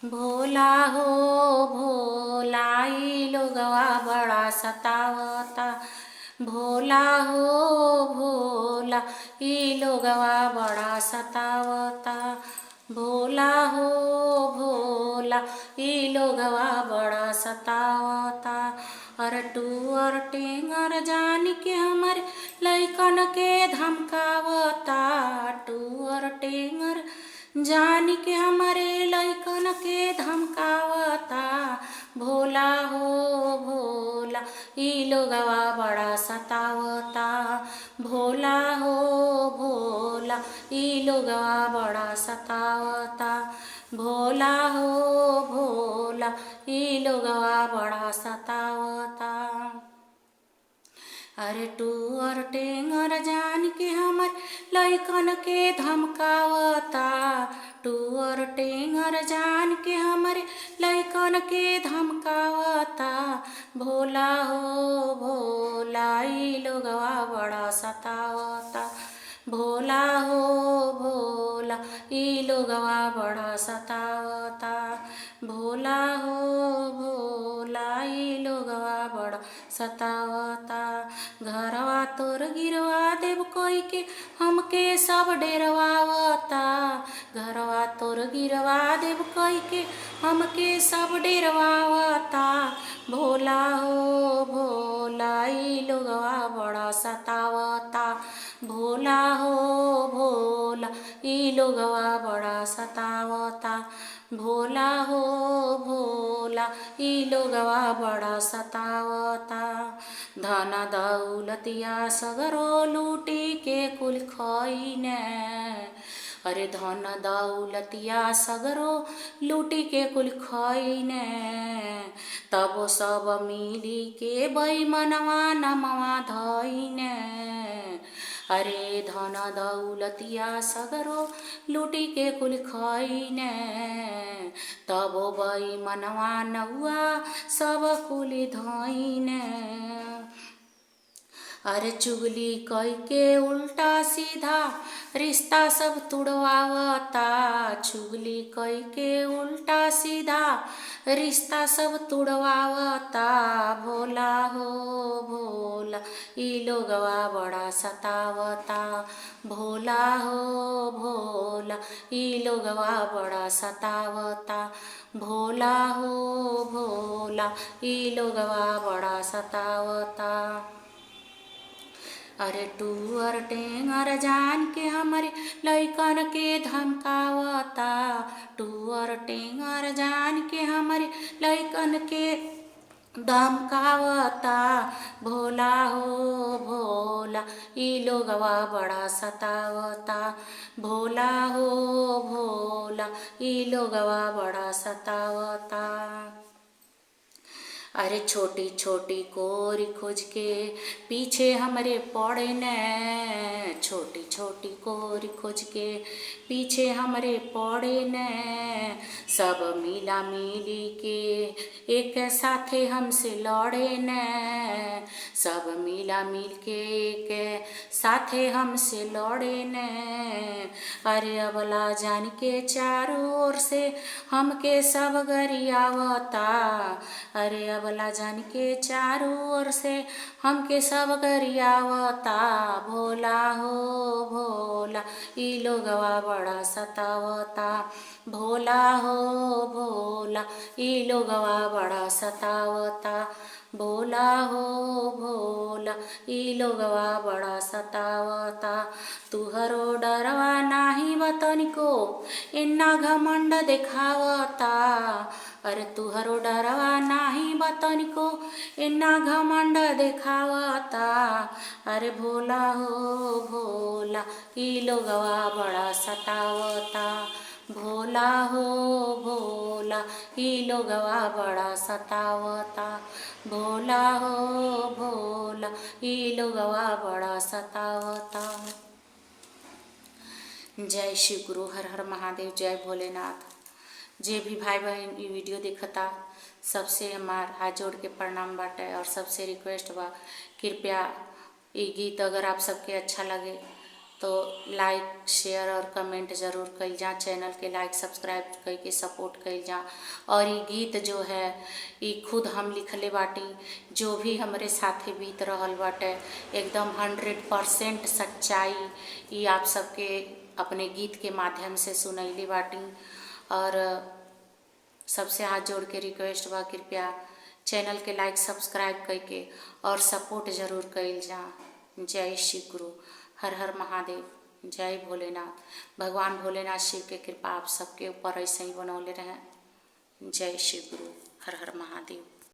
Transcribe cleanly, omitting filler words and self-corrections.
भोला हो भोला ई लोगवा बड़ा सतावता। भोला हो भोला ई लोगवा बड़ा सतावता। भोला हो भोला ई लोगवा बड़ा सतावता। और टूअर टेंगर जान के हमर लइकन के धमकावता। टूअर टेंगर जान के हमारे लइकन के धमकावता। भोला हो भोला ई लोगवा बड़ा सतावता। भोला हो भोला ई लोगवा बड़ा सतावता। भोला हो भोला ई लोगवा बड़ा सतावता। अरे टूअर टेंगर जान के हमर लइकन के धमकावता। टूअर टेंगर जान के हमरे लइकन के धमकावता। भोला हो भोला ई लोगवा बड़ा सतावता। भोला हो भोला ई लोगवा बड़ा सतावता। भोला हो भोला ई लोगवा बड़ा सतावता। घरवा तोर गिरवा देव कोई के हमके सब डेरवावता। घरवा तोर गिरवा देव कोई के हमके सब डेरवावता। भोला हो भोला ई लोगवा बड़ा सतावता। भोला हो भोला ई लोगवा बड़ा सतावता। भोला हो भोला ई लोगवा बड़ा सतावता। धन दौलतिया सगरो लूटी के कुल खइने। अरे धन दौलतिया सगरो लूटी के कुल खइने। तब सब मिली के बैमनवा नमवा धइने। अरे धन दौलतिया सगरो लूटी के कुल खइने। तब बैमनवा नौआ सब कुल धइने। अरे चुगली कई के उल्टा सीधा रिश्ता सब तुड़वावता। चुगली कई के उल्टा सीधा रिश्ता सब तुड़वावता। भोला हो भोला ई लोगवा बड़ा सतावता। भोला हो भोला ई लोगवा बड़ा सतावता। भोला हो भोला ई लोगवा बड़ा सतावता। अरे टूअर टेंगर जान के हमरे लइकन के धमकावता। टूअर टेंगर जान के हमरे लइकन के धमकावता। भोला हो भोला ई लोगवा बड़ा सतावता। भोला हो भोला ई लोगवा बड़ा सतावता। अरे छोटी छोटी कोरी खोज के पीछे हमरे पड़े ने। छोटी छोटी कोरी खोज के पीछे हमरे पड़े ने। सब मिला मिली के एक साथे हमसे लड़े ने। सब मिला मिल के एक साथे हमसे लड़े ने। अरे अबला जान के चारों ओर से हमके सब गरियावता। अरे अबला जान के चारों ओर से हमके सब गरियावता। भोला हो भोला ई लोगवा बड़ा सतावता। भोला हो भोला ई लोगवा बड़ा सतावता। भोला हो भोला ई लोगवा बड़ा सतावता। तुहरो डरवा नाही बतनिको इन्ना घमंड दिखावता। अरे तुहरो डरवा नाही बतनिको इन्ना घमंड दिखावता। अरे भोला हो भोला ई लोगवा बड़ा सतावता। भोला हो भोला ई लोगवा बड़ा सतावता। भोला हो भोला ई लोगवा बड़ा सतावता। जय शिव गुरु हर हर महादेव जय भोलेनाथ। जे भी भाई बहन ये वीडियो देखता सबसे हमार हाथ जोड़ के प्रणाम बाटे। और सबसे रिक्वेस्ट बा कृपया ये गीत अगर आप सबके अच्छा लगे तो लाइक शेयर और कमेंट ज़रूर कइल जा। चैनल के लाइक सब्सक्राइब करके सपोर्ट कइल जा। और ये गीत जो है ये खुद हम लिखले बाटी, जो भी हमरे साथे बीत रहल बाटे एकदम 100% सच्चाई ये आप सबके अपने गीत के माध्यम से सुनैली बाटी। और सबसे हाथ जोड़ के रिक्वेस्ट बा, कृपया चैनल के लाइक सब्सक्राइब करके और सपोर्ट जरूर कइल जा। जय श्री गुरु, हर हर महादेव, जय भोलेनाथ। भगवान भोलेनाथ शिव के कृपा आप सबके ऊपर ऐसे ही बनौले रहें। जय श्री गुरु, हर हर महादेव।